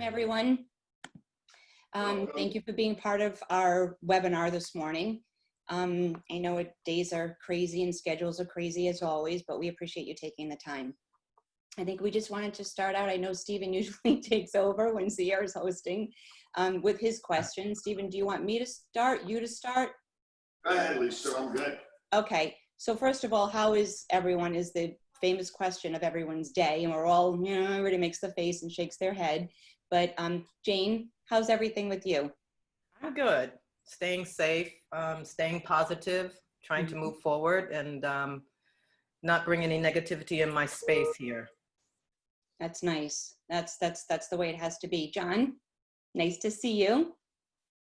Welcome, everyone. Thank you for being part of our webinar this morning. I know days are crazy and schedules are crazy as always, but we appreciate you taking the time. I think we just wanted to start out. I know Stephen usually takes over when Sierra is hosting with his questions. Stephen, do you want me to start, you to start? Go ahead, Lisa, I'm good. Okay, so first of all, how is everyone is the famous question of everyone's day, and we're all, you know, everybody makes the face and shakes their head. But Jane, how's everything with you? I'm good. Staying safe, staying positive, trying to move forward, and not bring any negativity in my space here. That's nice. That's the way it has to be. John, nice to see you.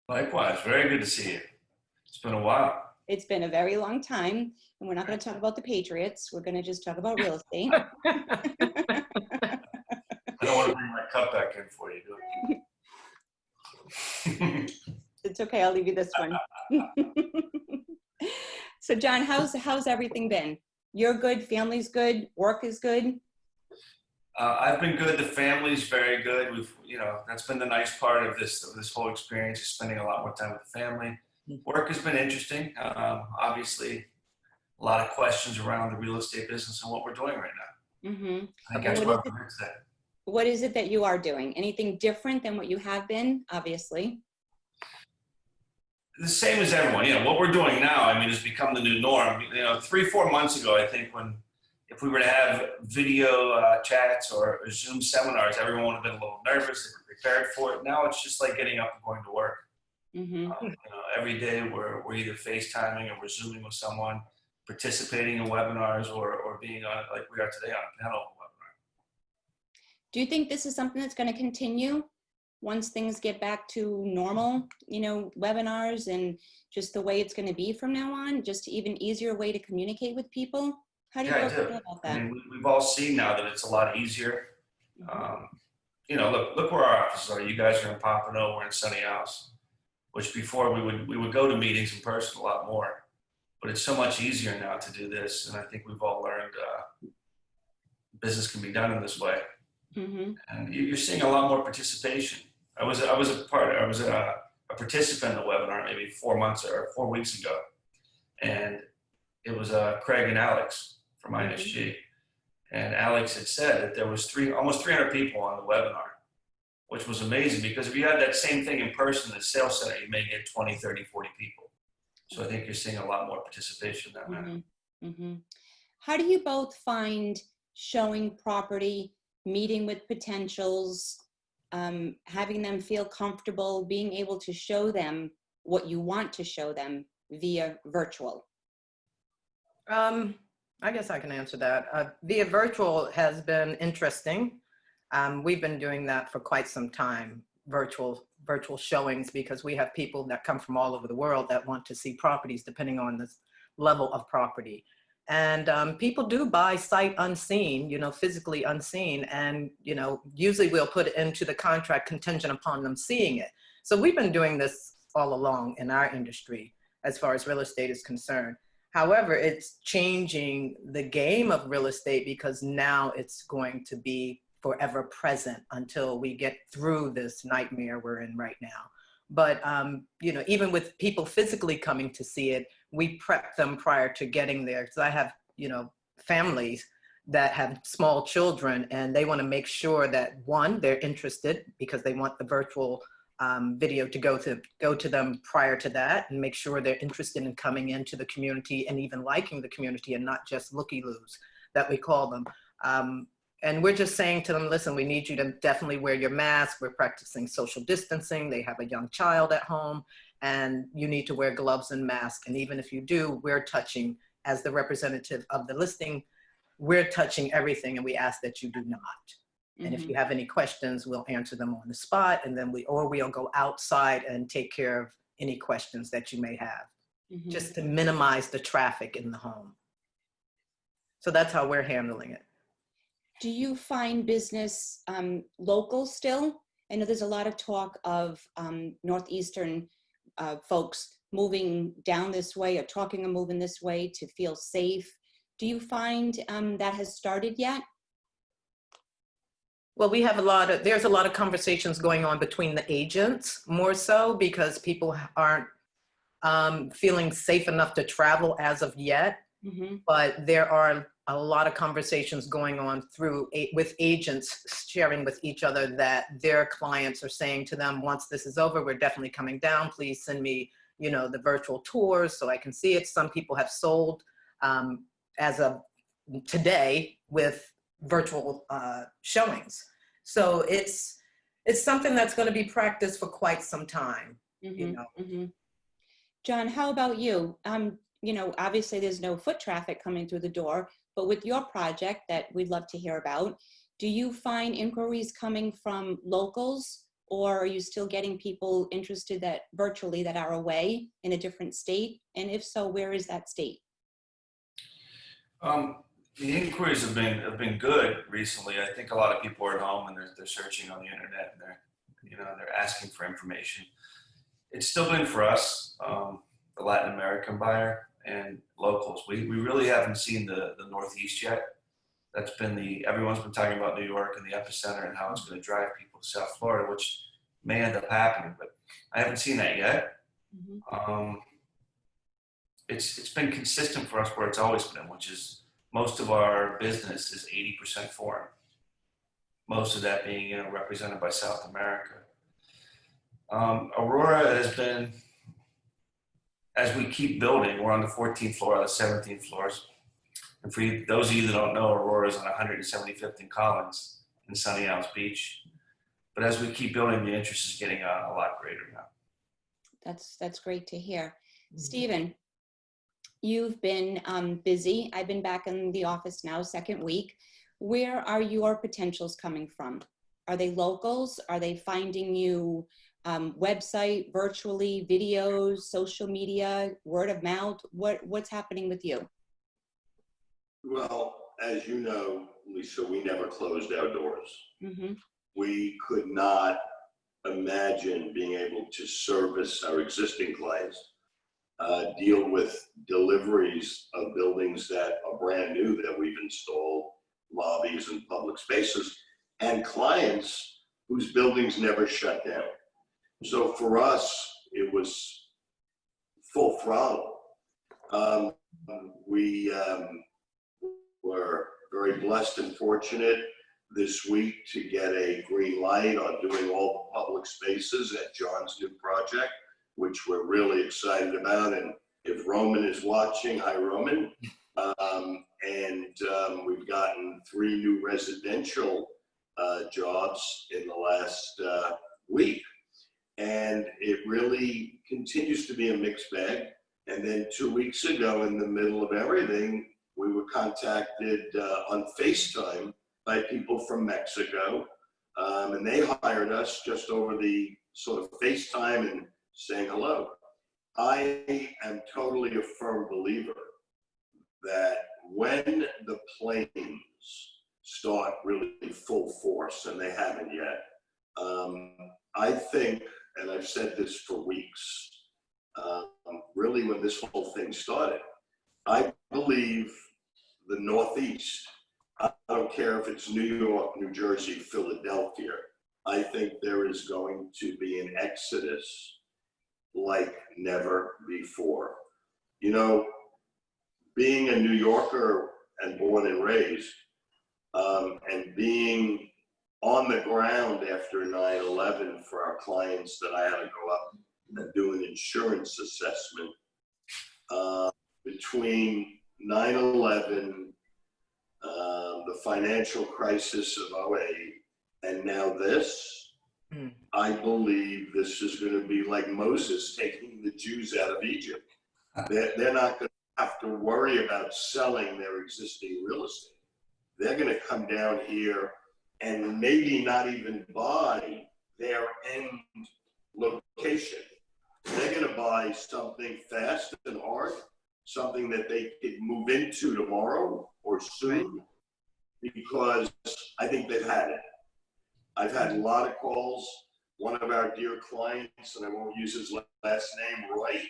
Likewise, very good to see you. It's been a while. It's been a very long time, and we're not going to talk about the Patriots. We're going to just talk about real estate. I don't want to bring my cup back in for you, do it. It's okay. I'll leave you this one. So, John, how's everything been? You're good. Family's good. Work is good. I've been good. The family's very good. That's been the nice part of this whole experience, is spending a lot more time with the family. Work has been interesting. Obviously, a lot of questions around the real estate business and what we're doing right now. Mm-hmm. I think that's what we're today. What is it that you are doing? Anything different than what you have been, obviously? The same as everyone. What we're doing now, I mean, has become the new norm. 3-4 months ago, I think, if we were to have video chats or Zoom seminars, everyone would have been a little nervous. They were prepared for it. Now it's just like getting up and going to work. Mm-hmm. Every day we're either FaceTiming or we're Zooming with someone, participating in webinars or being on, like we are today, on a panel webinar. Do you think this is something that's going to continue once things get back to normal, webinars and just the way it's going to be from now on, just even easier way to communicate with people? How do you feel about that? I mean, we've all seen now that it's a lot easier. Look where our offices are. You guys are in Pompano, we're in Sunny House, which before we would go to meetings in person a lot more, but it's so much easier now to do this. And I think we've all learned business can be done in this way. Mm-hmm. And you're seeing a lot more participation. I was a participant in the webinar maybe 4 weeks ago, and it was Craig and Alex from IBSG, and Alex had said that there was almost 300 people on the webinar, which was amazing, because if you had that same thing in person in the sales center, you may get 20, 30, 40 people. So I think you're seeing a lot more participation in that manner. Mm-hmm. How do you both find showing property, meeting with potentials, having them feel comfortable, being able to show them what you want to show them via virtual? I guess I can answer that. Via virtual has been interesting. We've been doing that for quite some time, virtual showings, because we have people that come from all over the world that want to see properties depending on the level of property. And people do buy sight unseen, physically unseen. And, usually we'll put it into the contract contingent upon them seeing it. So we've been doing this all along in our industry as far as real estate is concerned. However, it's changing the game of real estate, because now it's going to be forever present until we get through this nightmare we're in right now. But, even with people physically coming to see it, we prep them prior to getting there. Because I have, families that have small children, and they want to make sure that, one, they're interested because they want the virtual video to go to them prior to that, and make sure they're interested in coming into the community and even liking the community, and not just looky-loos that we call them. And we're just saying to them, listen, we need you to definitely wear your mask. We're practicing social distancing. They have a young child at home, and you need to wear gloves and masks. And even if you do, we're touching, as the representative of the listing, we're touching everything, and we ask that you do not. And if you have any questions, we'll answer them on the spot, and then we'll go outside and take care of any questions that you may have, just to minimize the traffic in the home. So that's how we're handling it. Do you find business local still? I know there's a lot of talk of Northeastern folks moving down this way, or talking of moving this way to feel safe. Do you find that has started yet? Well, there's a lot of conversations going on between the agents more so because people aren't feeling safe enough to travel as of yet. Mm-hmm. But there are a lot of conversations going on with agents sharing with each other that their clients are saying to them, once this is over, we're definitely coming down. Please send me, the virtual tours so I can see it. Some people have sold as of today with virtual showings. So it's something that's going to be practiced for quite some time. Mm-hmm. Mm-hmm. John, how about you? Obviously there's no foot traffic coming through the door, but with your project that we'd love to hear about, do you find inquiries coming from locals, or are you still getting people interested virtually that are away in a different state? And if so, where is that state? The inquiries have been good recently. I think a lot of people are at home and they're searching on the internet and they're asking for information. It's still been for us, the Latin American buyer and locals. We really haven't seen the Northeast yet. That's been everyone's been talking about New York and the epicenter and how it's going to drive people to South Florida, which may end up happening, but I haven't seen that yet. Mm-hmm. It's been consistent for us where it's always been, which is most of our business is 80% foreign. Most of that being represented by South America. Aurora has been, as we keep building, we're on the 14th floor out of 17 floors. And for those of you that don't know, Aurora is on 175th and Collins in Sunny Isles Beach. But as we keep building, the interest is getting a lot greater now. That's great to hear. Mm-hmm. Stephen, you've been busy. I've been back in the office now, second week. Where are your potentials coming from? Are they locals? Are they finding you website, virtually, videos, social media, word of mouth? What's happening with you? Well, as you know, Lisa, we never closed our doors. Mm-hmm. We could not imagine being able to service our existing clients, deal with deliveries of buildings that are brand new that we've installed, lobbies and public spaces, and clients whose buildings never shut down. So for us, it was full throttle. We were very blessed and fortunate this week to get a green light on doing all the public spaces at John's new project, which we're really excited about. And if Roman is watching, hi Roman. We've gotten 3 new residential jobs in the last week. And it really continues to be a mixed bag. And then 2 weeks ago, in the middle of everything, we were contacted on FaceTime by people from Mexico. And they hired us just over the sort of FaceTime and saying hello. I am totally a firm believer that when the planes start really full force, and they haven't yet, I think, and I've said this for weeks, really when this whole thing started, I believe the Northeast, I don't care if it's New York, New Jersey, Philadelphia, I think there is going to be an exodus like never before. Being a New Yorker and born and raised, and being on the ground after 9/11 for our clients that I had to go up and do an insurance assessment, between 9/11, the financial crisis of 2008, and now this, I believe this is going to be like Moses taking the Jews out of Egypt. They're not going to have to worry about selling their existing real estate. They're going to come down here and maybe not even buy their end location. They're going to buy something fast and hard, something that they could move into tomorrow or soon, because I think they've had it. I've had a lot of calls. One of our dear clients, and I won't use his last name, Roy,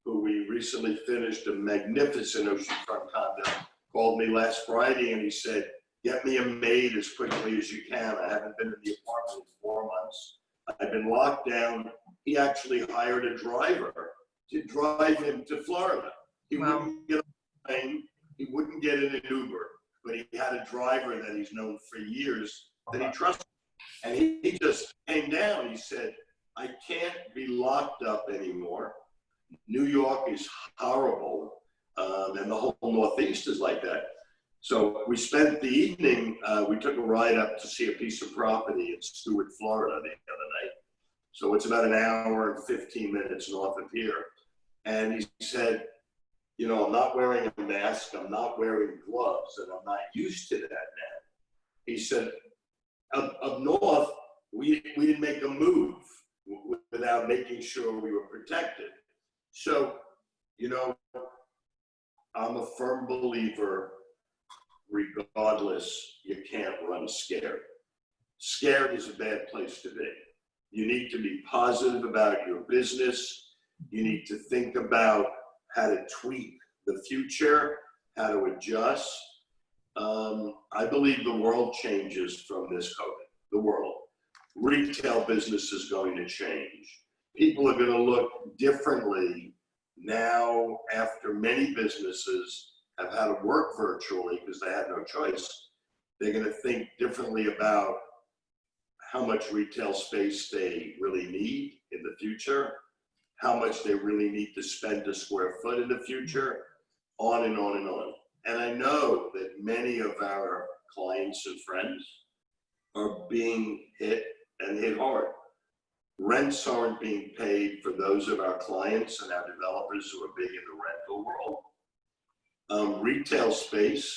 who we recently finished a magnificent oceanfront condo, called me last Friday and he said, get me a maid as quickly as you can. I haven't been in the apartment in 4 months. I've been locked down. He actually hired a driver to drive him to Florida. He wouldn't get on a plane. He wouldn't get in an Uber, but he had a driver that he's known for years that he trusted. And he just came down. He said, I can't be locked up anymore. New York is horrible, and the whole Northeast is like that. So we spent the evening, we took a ride up to see a piece of property in Stewart, Florida the other night. So it's about an hour and 15 minutes north of here. And he said, you know, I'm not wearing a mask, I'm not wearing gloves, and I'm not used to that now. He said, up north, we didn't make a move without making sure we were protected. So, you know, I'm a firm believer, regardless, you can't run scared. Scared is a bad place to be. You need to be positive about your business. You need to think about how to tweak the future, how to adjust. I believe the world changes from this COVID, the world. Retail business is going to change. People are going to look differently now after many businesses have had to work virtually because they had no choice. They're going to think differently about how much retail space they really need in the future, how much they really need to spend a square foot in the future, on and on and on. And I know that many of our clients and friends are being hit and hit hard. Rents aren't being paid for those of our clients and our developers who are big in the rental world. Retail space,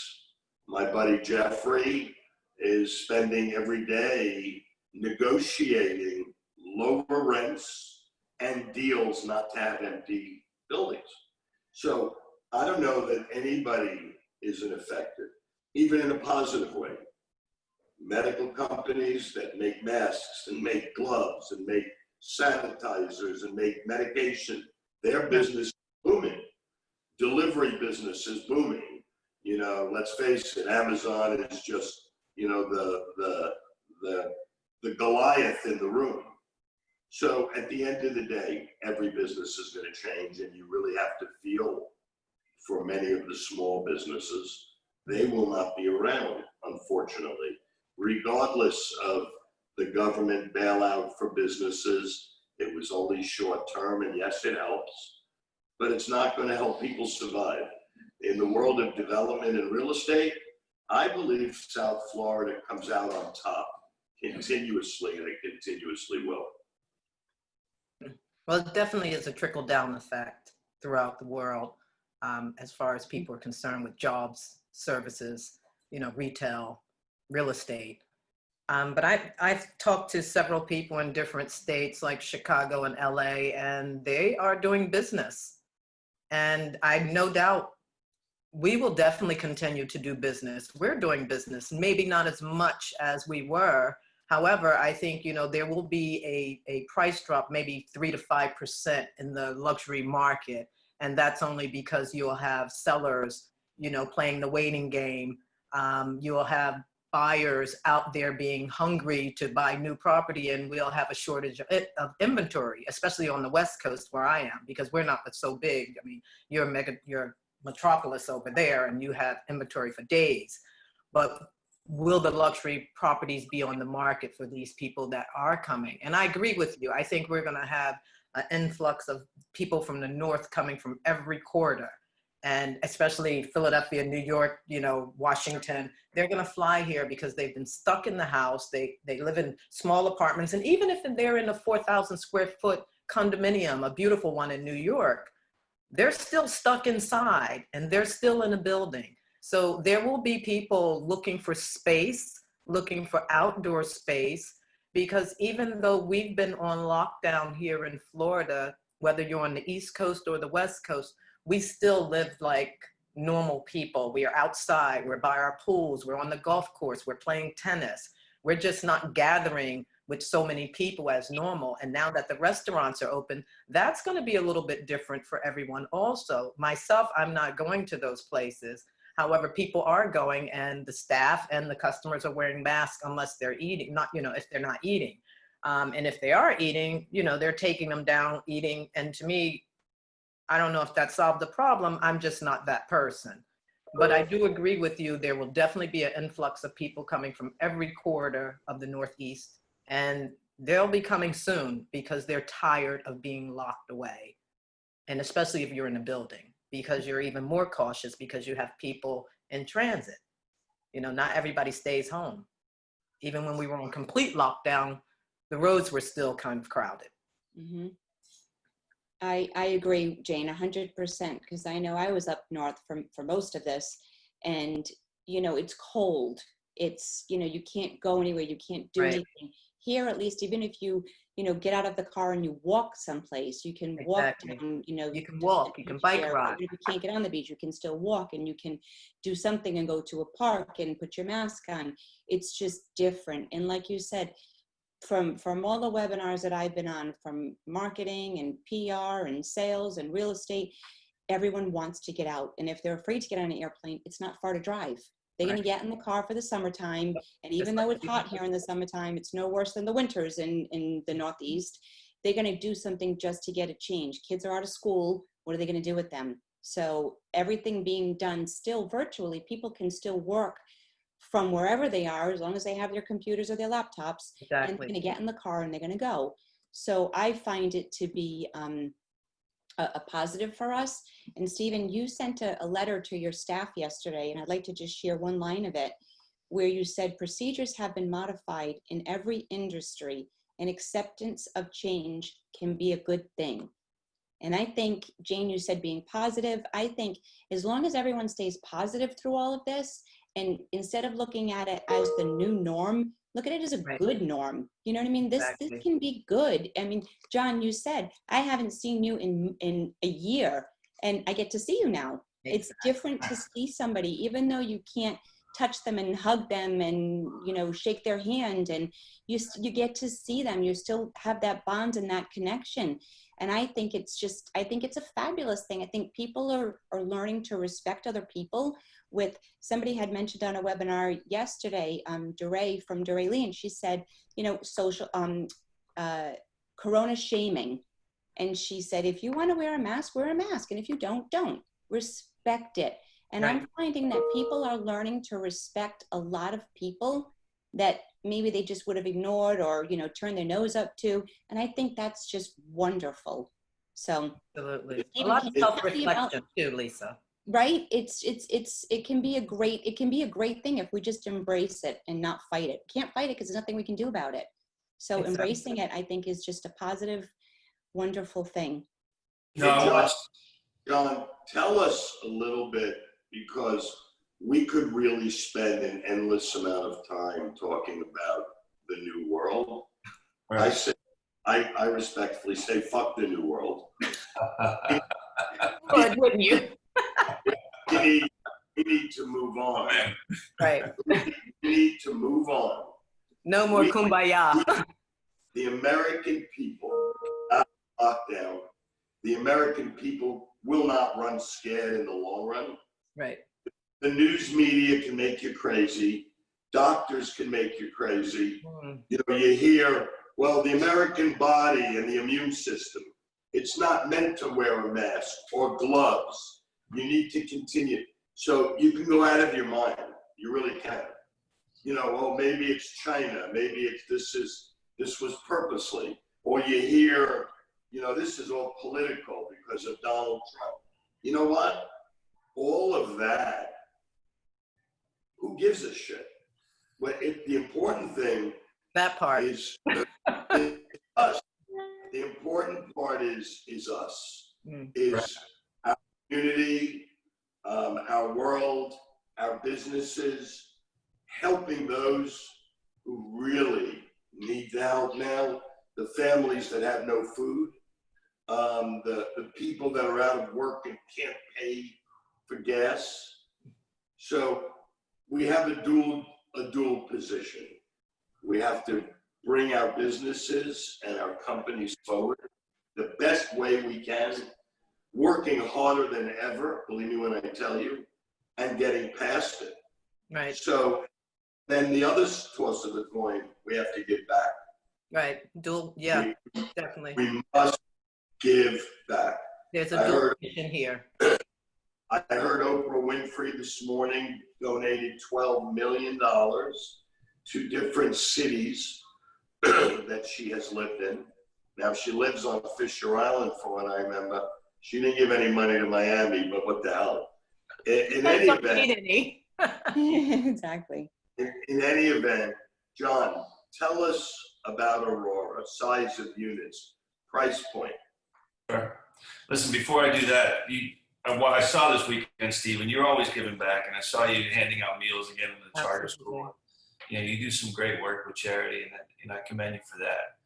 my buddy Jeffrey is spending every day negotiating lower rents and deals not to have empty buildings. So I don't know that anybody isn't affected, even in a positive way. Medical companies that make masks and make gloves and make sanitizers and make medication, their business is booming. Delivery business is booming. You know, let's face it, Amazon is just, you know, the Goliath in the room. So at the end of the day, every business is going to change, and you really have to feel for many of the small businesses. They will not be around, unfortunately. Regardless of the government bailout for businesses, it was only short term, and yes, it helps, but it's not going to help people survive. In the world of development and real estate, I believe South Florida comes out on top continuously, and it continuously will. Well, it definitely is a trickle-down effect throughout the world as far as people are concerned with jobs, services, you know, retail, real estate. But I've talked to several people in different states like Chicago and LA, and they are doing business. And I no doubt we will definitely continue to do business. We're doing business, maybe not as much as we were. However, I think, you know, there will be a price drop, maybe 3 to 5% in the luxury market. And that's only because you'll have sellers, you know, playing the waiting game. You'll have buyers out there being hungry to buy new property, and we'll have a shortage of inventory, especially on the West Coast where I am, because we're not so big. I mean, you're metropolis over there, and you have inventory for days. But will the luxury properties be on the market for these people that are coming? And I agree with you. I think we're going to have an influx of people from the north coming from every quarter, and especially Philadelphia, New York, you know, Washington. They're going to fly here because they've been stuck in the house. They live in small apartments, and even if they're in a 4,000 square foot condominium, a beautiful one in New York, they're still stuck inside, and they're still in a building. So there will be people looking for space, looking for outdoor space, because even though we've been on lockdown here in Florida, whether you're on the East Coast or the West Coast, we still live like normal people. We are outside, we're by our pools, we're on the golf course, we're playing tennis. We're just not gathering with so many people as normal. And now that the restaurants are open, that's going to be a little bit different for everyone also. Myself, I'm not going to those places. However, people are going, and the staff and the customers are wearing masks unless they're eating, not, you know, if they're not eating. And if they are eating, you know, they're taking them down, eating. And to me, I don't know if that solved the problem. I'm just not that person. But I do agree with you. There will definitely be an influx of people coming from every corridor of the Northeast. And they'll be coming soon because they're tired of being locked away. And especially if you're in a building, because you're even more cautious because you have people in transit. You know, not everybody stays home. Even when we were on complete lockdown, the roads were still kind of crowded. Mm-hmm. I agree, Jane, 100%, because I know I was up north for most of this, and, you know, it's cold. It's, you know, you can't go anywhere. You can't do anything. Here, at least, even if you know, get out of the car and you walk someplace, you can walk down, you know. You can walk, you can bike ride. If you can't get on the beach, you can still walk, and you can do something and go to a park and put your mask on. It's just different. And like you said, from all the webinars that I've been on, from marketing and PR and sales and real estate, everyone wants to get out. And if they're afraid to get on an airplane, it's not far to drive. They're going to get in the car for the summertime. And even though it's hot here in the summertime, it's no worse than the winters in the Northeast. They're going to do something just to get a change. Kids are out of school. What are they going to do with them? So everything being done still virtually, people can still work from wherever they are, as long as they have their computers or their laptops. And they're going to get in the car and they're going to go. So I find it to be a positive for us. And Stephen, you sent a letter to your staff yesterday, and I'd like to just share one line of it, where you said procedures have been modified in every industry, and acceptance of change can be a good thing. And I think, Jane, you said being positive. I think as long as everyone stays positive through all of this, and instead of looking at it as the new norm, look at it as a good norm. You know what I mean? This can be good. I mean, John, you said, I haven't seen you in a year, and I get to see you now. It's different to see somebody, even though you can't touch them and hug them and, you know, shake their hand, and you get to see them. You still have that bond and that connection. And I think it's a fabulous thing. I think people are learning to respect other people. With somebody had mentioned on a webinar yesterday, Duray from Duray Lee, and she said, you know, social corona shaming. And she said, if you want to wear a mask, wear a mask. And if you don't respect it. And I'm finding that people are learning to respect a lot of people that maybe they just would have ignored or, you know, turned their nose up to. And I think that's just wonderful. So absolutely. A lot of self-reflection too, Lisa. Right? It can be a great thing if we just embrace it and not fight it. Can't fight it because there's nothing we can do about it. So embracing it, I think, is just a positive, wonderful thing. No, John, tell us a little bit, because we could really spend an endless amount of time talking about the new world. Right. I respectfully say, fuck the new world. But wouldn't you? We need to move on. Right. We need to move on. No more kumbaya. The American people, lockdown, the American people will not run scared in the long run. Right. The news media can make you crazy. Doctors can make you crazy. You know, you hear, well, the American body and the immune system, it's not meant to wear a mask or gloves. You need to continue. So you can go out of your mind. You really can. You know, well, maybe it's China. Maybe this was purposely. Or you hear, you know, this is all political because of Donald Trump. You know what? All of that, who gives a shit? But the important thing that part is us. The important part is us. Is our community, our world, our businesses, helping those who really need the help now, the families that have no food, the people that are out of work and can't pay for gas. So we have a dual position. We have to bring our businesses and our companies forward the best way we can, working harder than ever, believe me when I tell you, and getting past it. Right, So then the other toss of the coin, we have to give back. right. Dual, yeah, definitely. We must give back. There's a I dual heard- mission here. I heard Oprah Winfrey this morning donated $12 million to different cities that she has lived in. Now, she lives on Fixture Island, for what I remember. She didn't give any money to Miami, but what the hell. In any Don't event, need any. Exactly. in any event, John, tell us about Aurora, size of units, price point. Sure. Listen, before I do that, what I saw this weekend, Stephen, you're always giving back, and I saw you handing out meals again in the charter Absolutely. school. You know, you do some great work with charity, and I commend you for that.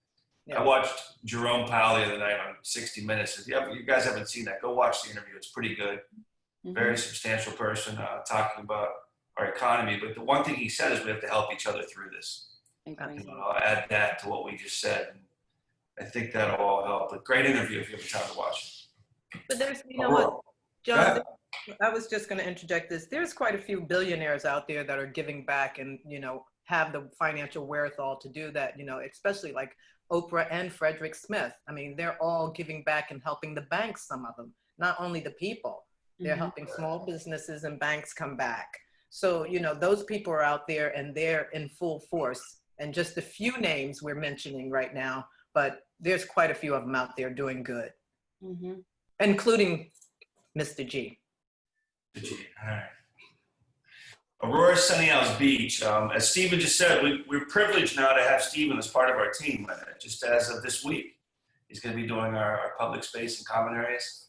Yeah. I watched Jerome Powell the other night on 60 Minutes. If you guys haven't seen that, go watch the interview. It's pretty good. Very substantial person talking about our economy. But the one thing he said is we have to help each other through this. Agree. I'll add that to what we just said. And I think that'll all help. But great interview if you have time to watch it. But there's, you know Aurora. what, John, I was just going to interject this. There's quite a few billionaires out there that are giving back and, you know, have the financial wherewithal to do that, you know, especially like Oprah and Frederick Smith. I mean, they're all giving back and helping the banks, some of them, not only the people. They're helping small businesses and banks come back. So, you know, those people are out there and they're in full force. And just a few names we're mentioning right now, but there's quite a few of them out there doing good, including Mr. G. All right. Aurora Sunny Isles Beach. As Stephen just said, we're privileged now to have Stephen as part of our team. Just as of this week, he's going to be doing our public space and common areas.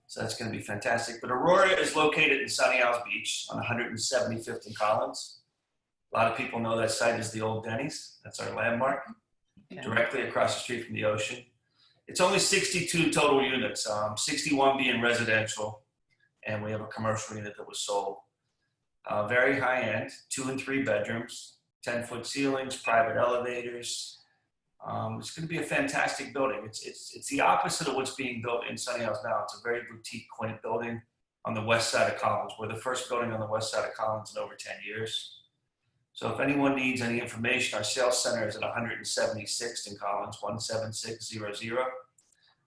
So that's going to be fantastic. But Aurora is located in Sunny Isles Beach on 175th and Collins. A lot of people know that site is the old Denny's. That's our landmark, directly across the street from the ocean. It's only 62 total units, 61 being residential, and we have a commercial unit that was sold. Very high end, 2 and 3 bedrooms, 10-foot ceilings, private elevators. It's going to be a fantastic building. It's the opposite of what's being built in Sunny Isles now. It's a very boutique, quaint building on the west side of Collins. We're the first building on the west side of Collins in over 10 years. So if anyone needs any information, our sales center is at 176th in Collins, 17600.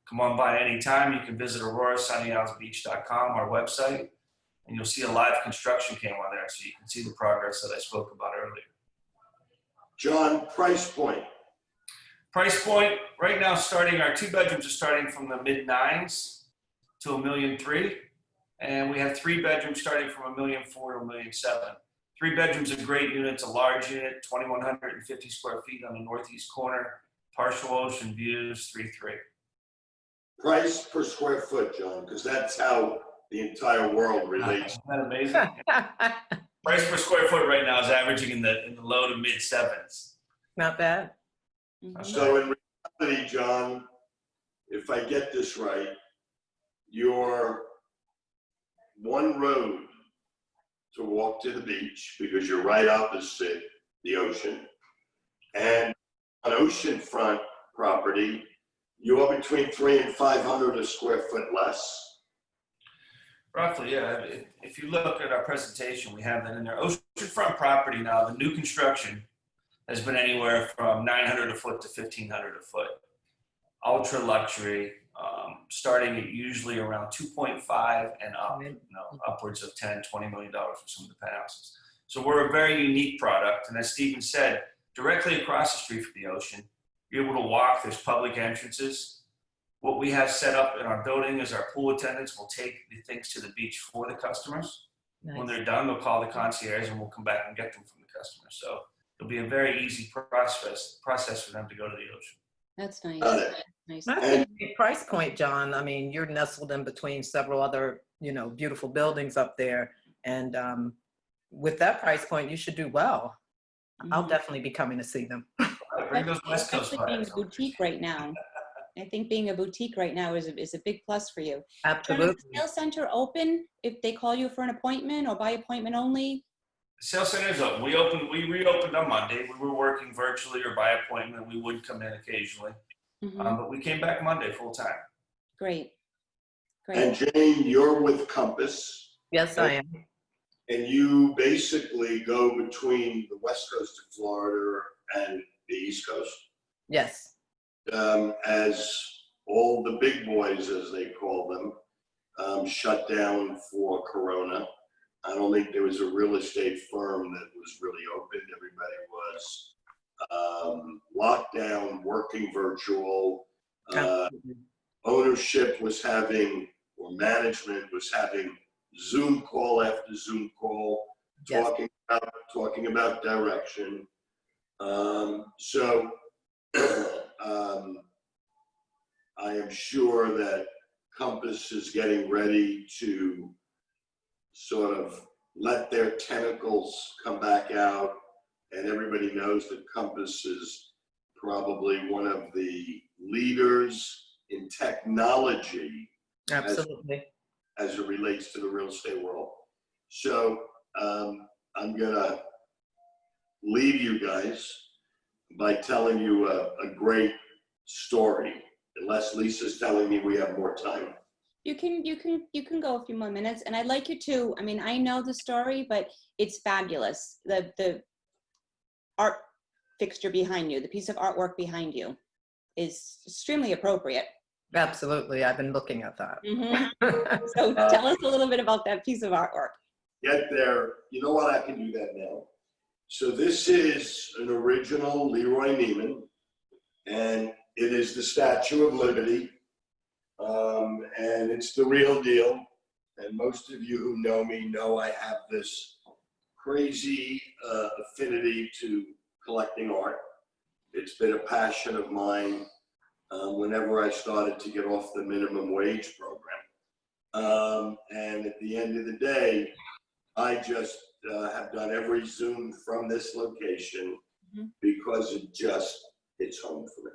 Come on by anytime. You can visit aurorasunnyislesbeach.com, our website, and you'll see a live construction cam on there so you can see the progress that I spoke about earlier. John, price point. Price point, right now starting, our 2 bedrooms are starting from the mid-9s to $1.3 million. And we have 3 bedrooms starting from $1.4 million to $1.7 million. 3 bedrooms, a great unit. It's a large unit, 2,150 square feet on the northeast corner, partial ocean views, 3.3. Price per square foot, John, because that's how the entire world relates. Isn't that amazing? Price per square foot right now is averaging in the low to mid 7s. Not bad. So in reality, John, if I get this right, you're one road to walk to the beach because you're right opposite the ocean. And on oceanfront property, you are between 300 and 500 a square foot less. Roughly, yeah. If you look at our presentation, we have that in there. Oceanfront property now, the new construction has been anywhere from 900 a foot to 1,500 a foot. Ultra luxury, starting at usually around 2.5 and up, upwards of 10, $20 million for some of the penthouses. So we're a very unique product. And as Stephen said, directly across the street from the ocean, you're able to walk, there's public entrances. What we have set up in our building is our pool attendants will take the things to the beach for the customers. Nice. When they're done, they'll call the concierge and we'll come back and get them from the customer. So it'll be a very easy process for them to go to the ocean. That's nice. Nice. That's a great price point, John. I mean, you're nestled in between several other, you know, beautiful buildings up there. And with that price point, you should do well. I'll definitely be coming to see them. Bring those West Coast Especially being vibes. a boutique right now. I think being a boutique right now is a big plus for you. Absolutely. Is the sales center open if they call you for an appointment or by appointment only? The sales center is open. We reopened on Monday. We were working virtually or by appointment. We would come in occasionally. But we came back Monday full time. Great. And Jane, you're with Compass. Yes, I am. and you basically go between the west coast of Florida and the east coast, Yes. as all the big boys, as they call them, shut down for Corona. I don't think there was a real estate firm that was really open. Everybody was locked down, working virtual. Absolutely. Ownership was having, or management was having, Zoom call after Zoom call, Yes. talking about direction. So I am sure that Compass is getting ready to sort of let their tentacles come back out, and everybody knows that Compass is probably one of the leaders in technology Absolutely. as it relates to the real estate world. So I'm gonna leave you guys by telling you a great story, unless Lisa's telling me we have more time. You can go a few more minutes, and I'd like you to, I mean, I know the story, but it's fabulous. The art fixture behind you, the piece of artwork behind you is extremely appropriate. Absolutely. I've been looking at that. Mm-hmm. So tell us a little bit about that piece of artwork. Get there, you know what, I can do that now. So this is an original Leroy Neiman, and it is the Statue of Liberty. And it's the real deal. And most of you who know me know I have this crazy affinity to collecting art. It's been a passion of mine whenever I started to get off the minimum wage program. And at the end of the day, I just have done every Zoom from this location because it just hits home for me.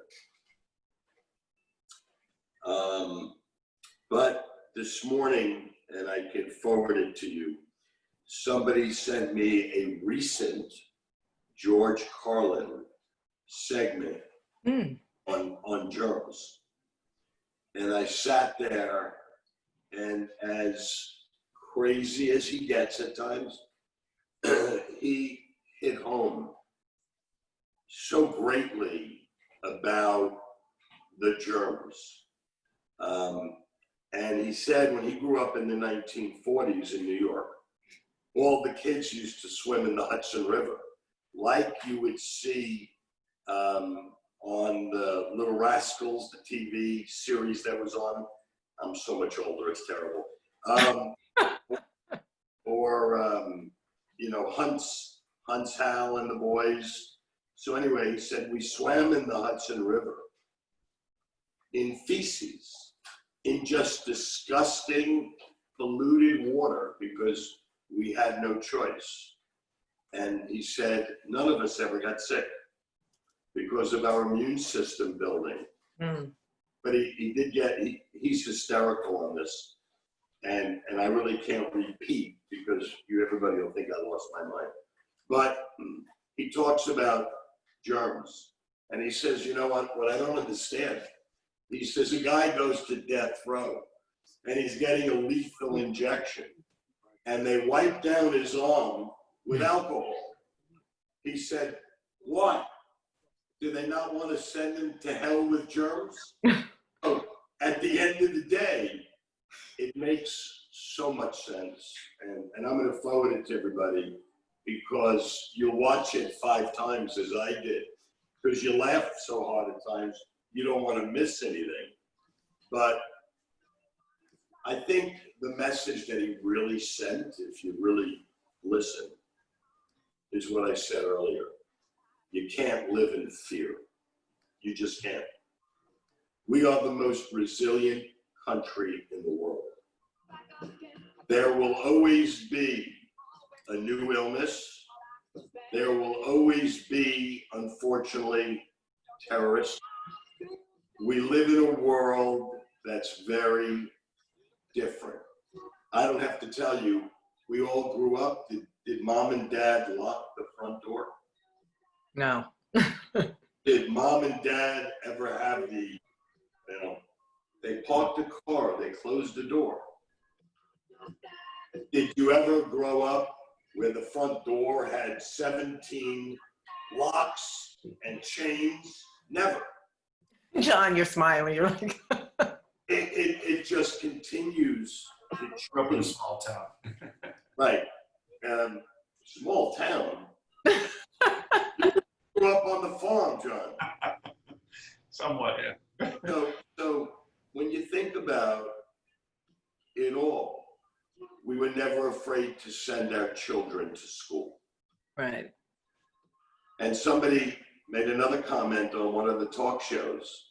But this morning, and I can forward it to you, somebody sent me a recent George Carlin segment on germs. And I sat there, and as crazy as he gets at times, he hit home so greatly about the germs. And he said when he grew up in the 1940s in New York, all the kids used to swim in the Hudson River, like you would see on the Little Rascals, the TV series that was on. I'm so much older, it's terrible. You know, Hunt's Hal and the boys. So anyway, he said we swam in the Hudson River in feces, in just disgusting, polluted water because we had no choice. And he said, none of us ever got sick because of our immune system building. But he did get, he's hysterical on this. And I really can't repeat because everybody will think I lost my mind. But he talks about germs. And he says, you know what I don't understand. He says a guy goes to death row and he's getting a lethal injection and they wipe down his arm with alcohol. He said, why? Do they not want to send him to hell with germs? Oh, at the end of the day, it makes so much sense. And I'm going to forward it to everybody because you'll watch it 5 times as I did because you laugh so hard at times. You don't want to miss anything. But I think the message that he really sent, if you really listen, is what I said earlier. You can't live in fear. You just can't. We are the most resilient country in the world. There will always be a new illness. There will always be, unfortunately, terrorists. We live in a world that's very different. I don't have to tell you, we all grew up. Did mom and dad lock the front door? No. Did mom and dad ever have they parked the car, they closed the door? Did you ever grow up where the front door had 17 locks and chains. Never. John, you're smiling. You're like, It just continues to Grew up in a change. small town. Right. Small town. Grew up on the farm, John. Somewhat, yeah. So when you think about it all, we were never afraid to send our children to school. right. And somebody made another comment on one of the talk shows.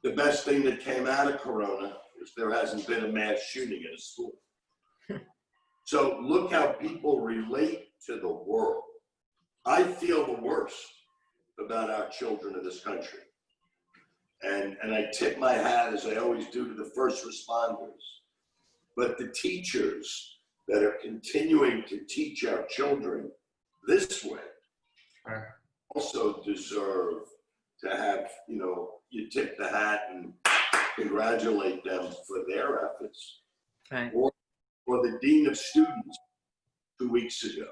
The best thing that came out of Corona is there hasn't been a mass shooting in a school. So look how people relate to the world. I feel the worst about our children in this country. And I tip my hat, as I always do, to the first responders. But the teachers that are continuing to teach our children this way also deserve to have, you tip the hat and congratulate them for their efforts. Right. Or the Dean of Students 2 weeks ago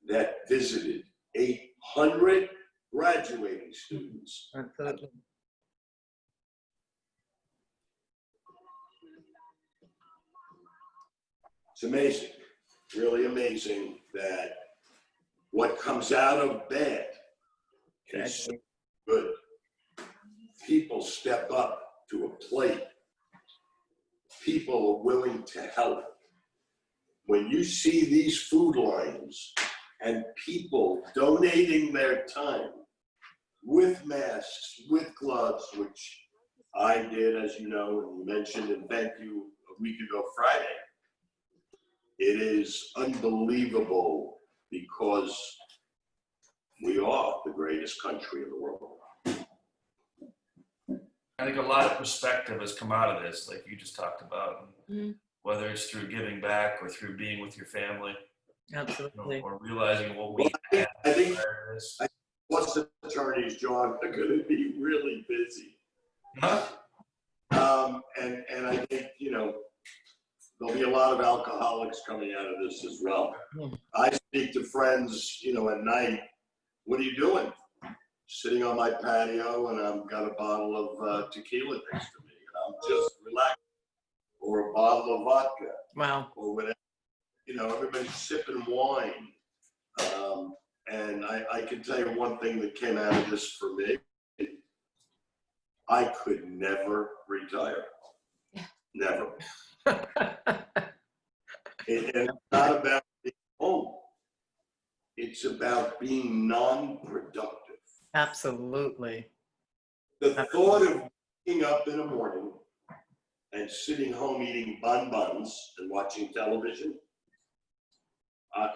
that visited 800 graduating students. Absolutely. It's amazing, really amazing that what comes out of bed is so good. People step up to a plate. People are willing to help. When you see these food lines and people donating their time with masks, with gloves, which I did, as you know, and you mentioned, and thank you, a week ago Friday. It is unbelievable because we are the greatest country in the world. I think a lot of perspective has come out of this, like you just talked about, Mm-hmm. whether it's through giving back or through being with your family, Absolutely. or realizing what we Well, I think prior to this. plus attorneys, John, are going to be really busy. Huh? And I think, there'll be a lot of alcoholics coming out of this as well. I speak to friends, at night, what are you doing? Sitting on my patio and I've got a bottle of tequila next to me and I'm just relaxing. Or a bottle of vodka. Wow. Or whatever. Everybody's sipping wine. And I can tell you one thing that came out of this for me. I could never retire. Never. And it's not about being home. It's about being non-productive. Absolutely. The thought of waking up in the morning and sitting home eating bonbons and watching television,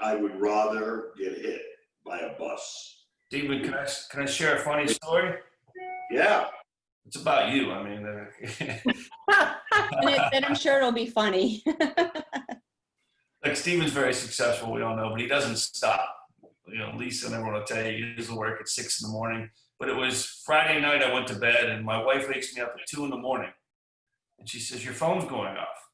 I would rather get hit by a bus. Stephen, can I share a funny story? Yeah. It's about you. I mean, And I'm sure it'll be funny. like Stephen's very successful, we all know, but he doesn't stop. Lisa and everyone will tell you, he usually work at 6 a.m. But it was Friday night, I went to bed and my wife wakes me up at 2 a.m. and she says, your phone's going off.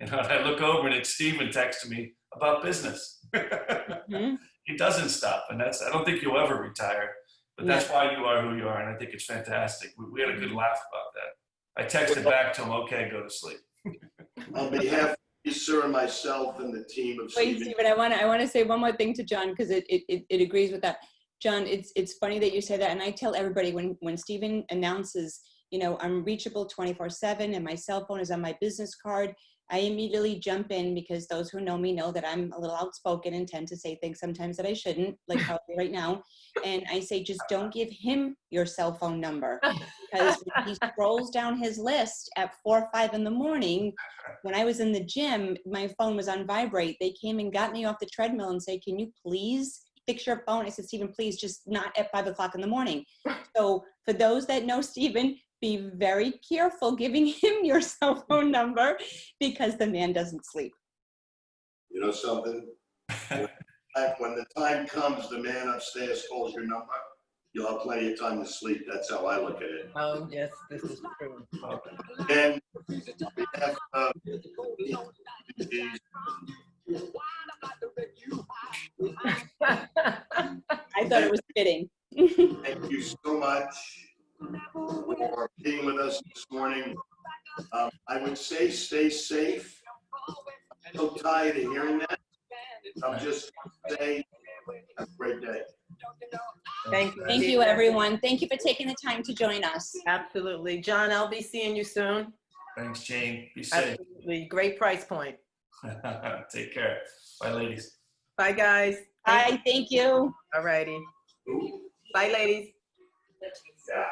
And I look over and it's Stephen texting me about business. Mm-hmm. He doesn't stop. And I don't think you'll ever retire, but that's why you are who you are. And I think it's fantastic. We had a good laugh about that. I texted back to him, okay, go to sleep. On behalf of Lisa and myself and the team of Wait, Stephen, I want to say one more thing to John because it agrees with that. John, it's funny that you say that, and I tell everybody when Stephen announces, I'm reachable 24/7 and my cell phone is on my business card, I immediately jump in because those who know me know that I'm a little outspoken and tend to say things sometimes that I shouldn't, like probably right now. And I say, just don't give him your cell phone number, because when he scrolls down his list at 4 or 5 in the morning, when I was in the gym, my phone was on vibrate. They came and got me off the treadmill and say, can you please fix your phone? I said, Stephen, please, just not at 5 o'clock in the morning. So for those that know Stephen, be very careful giving him your cell phone number because the man doesn't sleep. You know something? When the time comes, the man upstairs calls your number, you'll have plenty of time to sleep. That's how I look at it. Oh, yes, this is true. And we have thought it was fitting. Thank you so much for being with us this morning. I would say stay safe. I'm so tired of hearing that. I'm just saying, have a great day. Thank you. Thank you, everyone. Thank you for taking the time to join us. Absolutely. John, I'll be seeing you soon. Thanks, Jane. Be safe. Absolutely. Great price point. Take care. Bye, ladies. Bye, guys. Bye, thank you. All righty. Bye, ladies. Yeah.